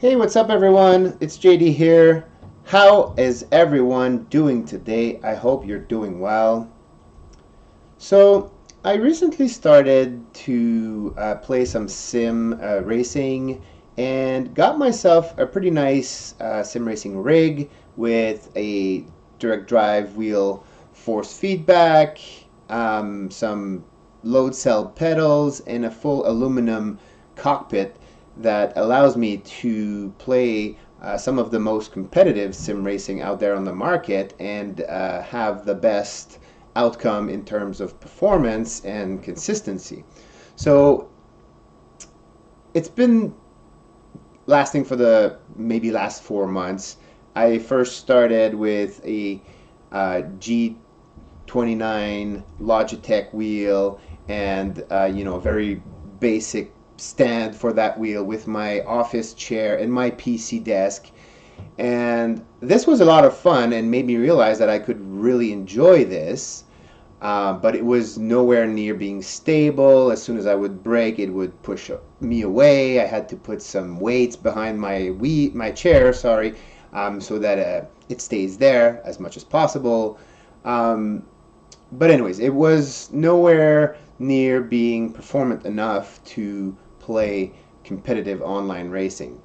Hey, what's up everyone? It's JD here. How is everyone doing today? I hope you're doing well. So, I recently started to play some sim racing and got myself a pretty nice sim racing rig with a direct drive wheel force feedback, some load cell pedals, and a full aluminum cockpit that allows me to play some of the most competitive sim racing out there on the market and have the best outcome in terms of performance and consistency. So it's been lasting for the maybe last 4 months. I first started with a G29 Logitech wheel and a very basic stand for that wheel with my office chair and my PC desk. And this was a lot of fun and made me realize that I could really enjoy this. But it was nowhere near being stable. As soon as I would brake, it would push me away. I had to put some weights behind my chair, sorry, so that it stays there as much as possible. Um, but anyways, it was nowhere near being performant enough to play competitive online racing.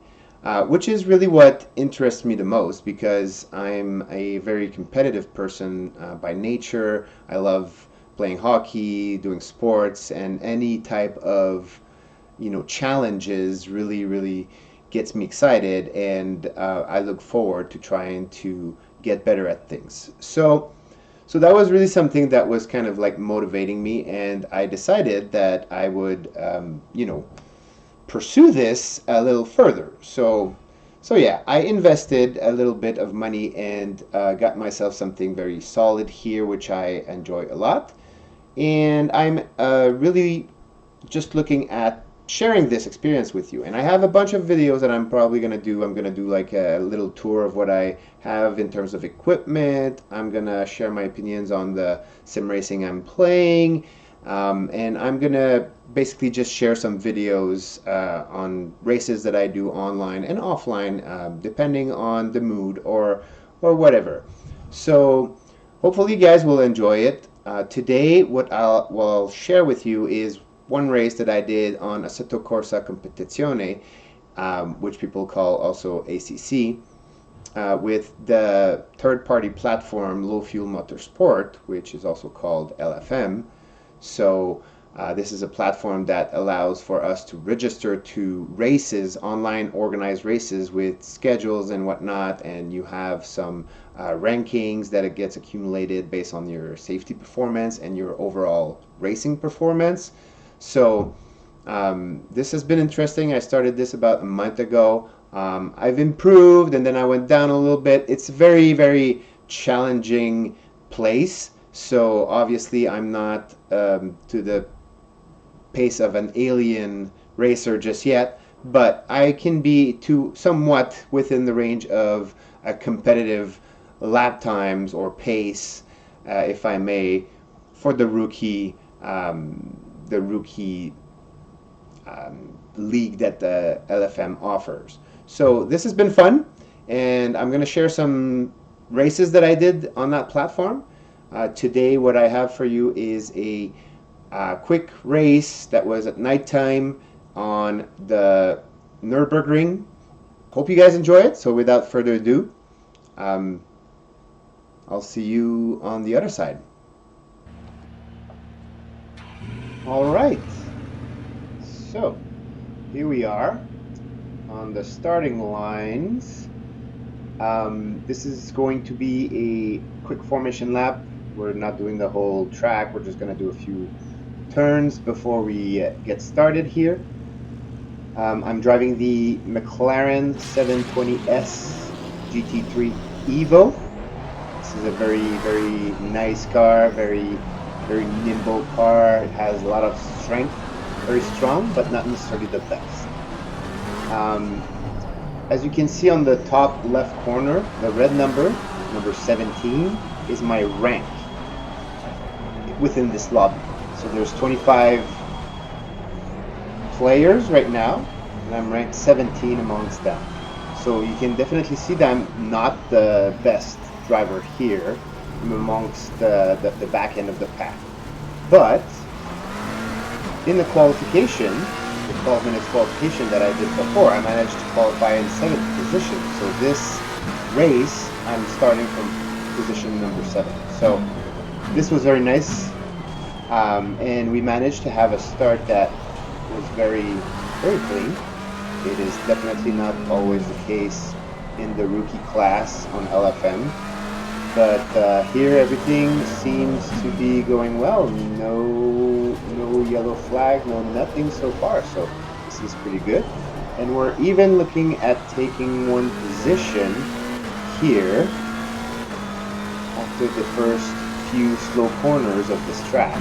Which is really what interests me the most because I'm a very competitive person by nature. I love playing hockey, doing sports, and any type of challenges really gets me excited, and I look forward to trying to get better at things. So that was really something that was kind of like motivating me, and I decided that I would pursue this a little further. So yeah, I invested a little bit of money and got myself something very solid here, which I enjoy a lot. And I'm really just looking at sharing this experience with you. And I have a bunch of videos that I'm probably going to do. I'm going to do like a little tour of what I have in terms of equipment. I'm going to share my opinions on the sim racing I'm playing. And I'm going to basically just share some videos on races that I do online and offline, depending on the mood or whatever. So hopefully you guys will enjoy it. Today, what I'll share with you is one race that I did on Assetto Corsa Competizione, which people call also ACC, with the third-party platform Low Fuel Motorsport, which is also called LFM. So this is a platform that allows for us to register to races, online organized races with schedules and whatnot, and you have some rankings that it gets accumulated based on your safety performance and your overall racing performance. So this has been interesting. I started this about a month ago. I've improved and then I went down a little bit. It's a very challenging place. So obviously I'm not to the pace of an alien racer just yet, but I can be to somewhat within the range of a competitive lap times or pace, if I may, for the rookie league that the LFM offers. So this has been fun, and I'm going to share some races that I did on that platform. Today, what I have for you is a quick race that was at nighttime on the Nurburgring. Hope you guys enjoy it. So without further ado, I'll see you on the other side. All right. So here we are on the starting lines. This is going to be a quick formation lap. We're not doing the whole track. We're just going to do a few turns before we get started here. I'm driving the Mclaren 720S GT3 Evo. This is a very nice car, very nimble car. It has a lot of strength, very strong, but not necessarily the best. As you can see on the top left corner, the red number 17, is my rank within this lobby. So there's 25 players right now, and I'm ranked 17 amongst them. So you can definitely see that I'm not the best driver here. I'm amongst the back end of the pack. But in the qualification, the 12 minutes qualification that I did before, I managed to qualify in 7th position. So this race, I'm starting from position number 7. So this was very nice. And we managed to have a start that was very, very clean. It is definitely not always the case in the rookie class on LFM, but here everything seems to be going well. No yellow flag, no nothing so far, so this is pretty good. And we're even looking at taking one position here after the first few slow corners of this track.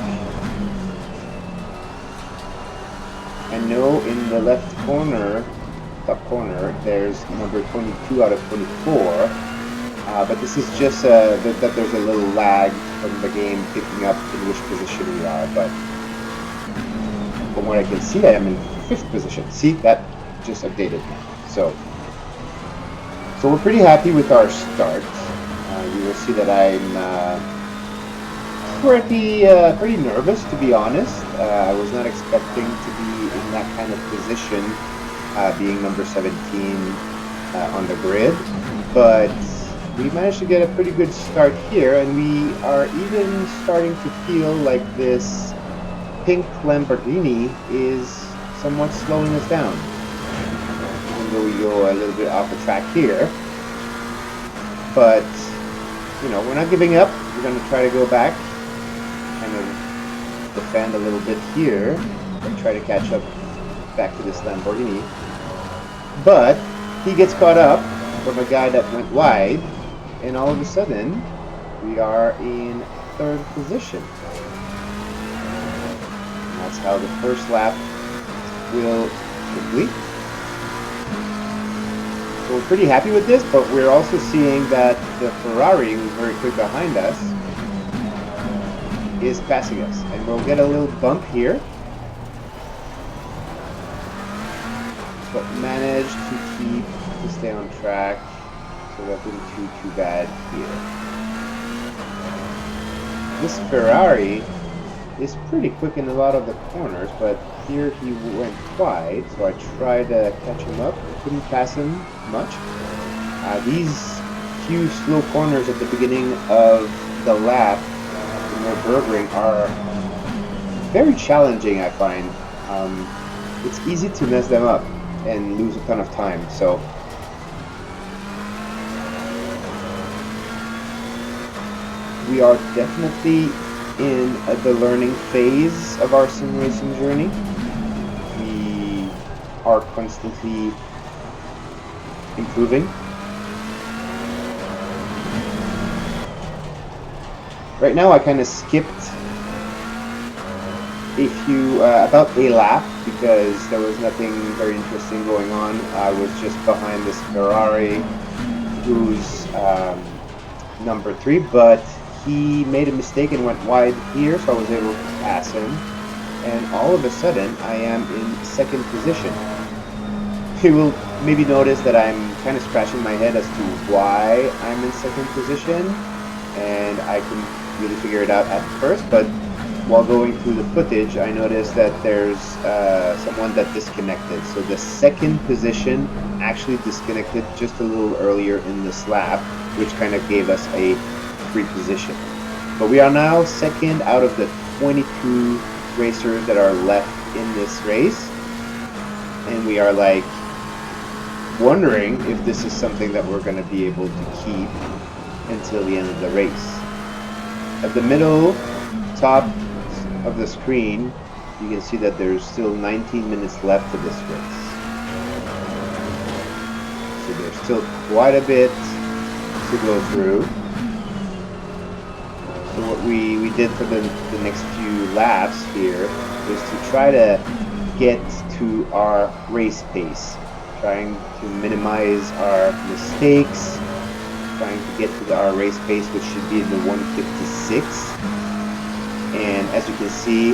I know in the left corner, top corner, there's number 22 out of 24, but this is just that there's a little lag from the game picking up in which position we are, but from what I can see, I am in 5th position. See, that just updated now. So we're pretty happy with our start. You will see that I'm pretty nervous, to be honest. I was not expecting to be in that kind of position, being number 17 on the grid, but we managed to get a pretty good start here, and we are even starting to feel like this pink Lamborghini is somewhat slowing us down, even though we go a little bit off the track here. But you know, we're not giving up. We're going to try to go back, kind of defend a little bit here, and try to catch up back to this Lamborghini. But he gets caught up from a guy that went wide, and all of a sudden we are in 3rd position. And that's how the first lap will complete. So we're pretty happy with this, but we're also seeing that the Ferrari, who's very quick behind us, is passing us, and we'll get a little bump here, but managed to stay on track, so nothing too bad here. This Ferrari is pretty quick in a lot of the corners, but here he went wide, so I tried to catch him up. Couldn't pass him much. These few slow corners at the beginning of the lap in Nurburgring are very challenging, I find. It's easy to mess them up and lose a ton of time. So we are definitely in the learning phase of our sim racing journey. We are constantly improving. Right now I kind of skipped about a lap because there was nothing very interesting going on. I was just behind this Ferrari who's number 3, but he made a mistake and went wide here, so I was able to pass him, and all of a sudden I am in 2nd position. You will maybe notice that I'm kind of scratching my head as to why I'm in 2nd position, and I couldn't really figure it out at first, but while going through the footage I noticed that there's someone that disconnected, so the 2nd position actually disconnected just a little earlier in this lap, which kind of gave us a free position. But we are now 2nd out of the 22 racers that are left in this race, and we are like wondering if this is something that we're going to be able to keep until the end of the race. At the middle top of the screen you can see that there's still 19 minutes left of this race, so there's still quite a bit to go through. So what we did for the next few laps here is to try to get to our race pace, trying to minimize our mistakes, trying to get to our race pace, which should be in the 156. And as you can see,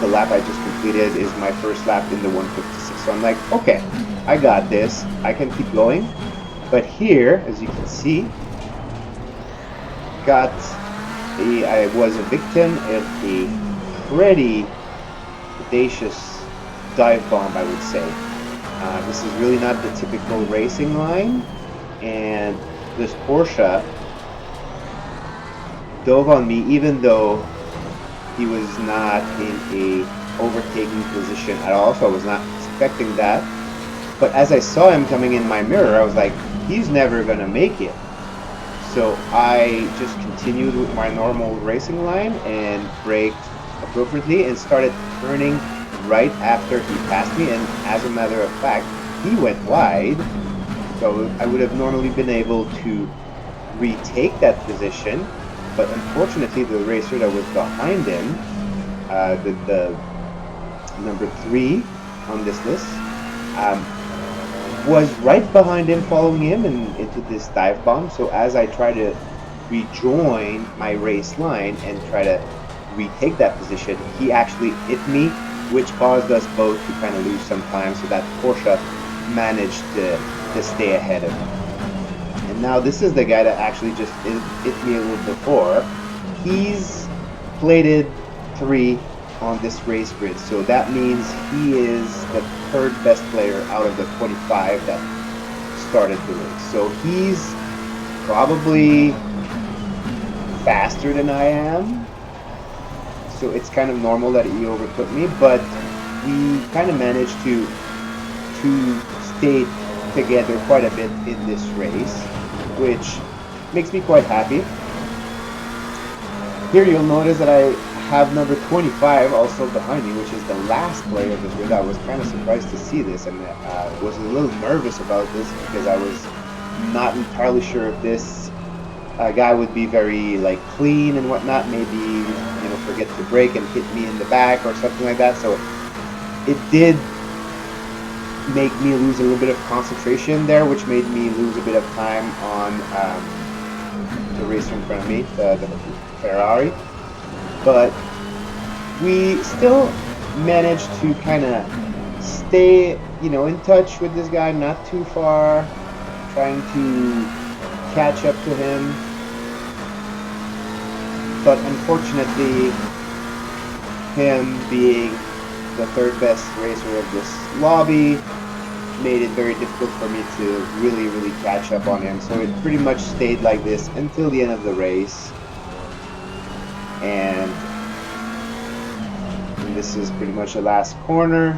the lap I just completed is my first lap in the 156. So I'm like, okay, I got this. I can keep going. But here, as you can see, I was a victim of a pretty audacious dive bomb, I would say. This is really not the typical racing line, and this Porsche dove on me even though he was not in a overtaking position at all, so I was not expecting that. But as I saw him coming in my mirror, I was like, he's never gonna make it. So I just continued with my normal racing line and braked appropriately and started turning right after he passed me, and as a matter of fact, he went wide, so I would have normally been able to retake that position, but unfortunately the racer that was behind him, the number 3 on this list, was right behind him, following him into this dive bomb. So as I try to rejoin my race line and try to retake that position, he actually hit me, which caused us both to kind of lose some time, so that Porsche managed to stay ahead of me. And now this is the guy that actually just hit me a little before. He's plated 3 on this race grid, so that means he is the 3rd best player out of the 25 that started the race. So he's probably faster than I am, so it's kind of normal that he overtook me, but we kind of managed to stay together quite a bit in this race, which makes me quite happy. Here you'll notice that I have number 25 also behind me, which is the last player of the grid. I was kind of surprised to see this, and was a little nervous about this because I was not entirely sure if this guy would be very like clean and whatnot, maybe forget to brake and hit me in the back or something like that. So it did make me lose a little bit of concentration there, which made me lose a bit of time on the racer in front of me, the Ferrari. But we still managed to kind of stay, in touch with this guy, not too far, trying to catch up to him. But unfortunately, him being the 3rd best racer of this lobby made it very difficult for me to really catch up on him. So it pretty much stayed like this until the end of the race. And this is pretty much the last corner.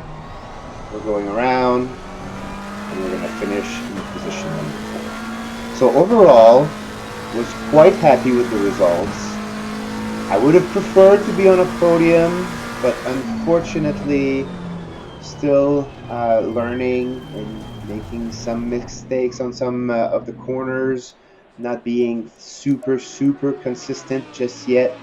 We're going around, and we're going to finish in position number 4. So overall, was quite happy with the results. I would have preferred to be on a podium, but unfortunately, still learning and making some mistakes on some of the corners, not being super consistent just yet,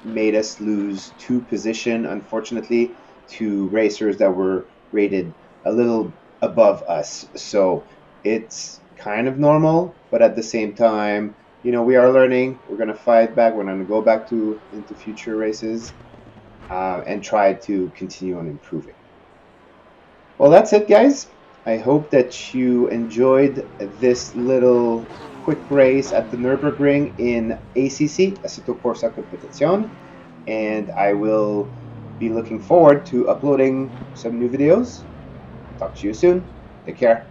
made us lose 2 position, unfortunately, to racers that were rated a little above us. So it's kind of normal, but at the same time, we are learning. We're going to fight back. We're going to go back into future races and try to continue on improving. Well, that's it, guys. I hope that you enjoyed this little quick race at the Nurburgring in ACC, Assetto Corsa Competizione, and I will be looking forward to uploading some new videos. Talk to you soon. Take care.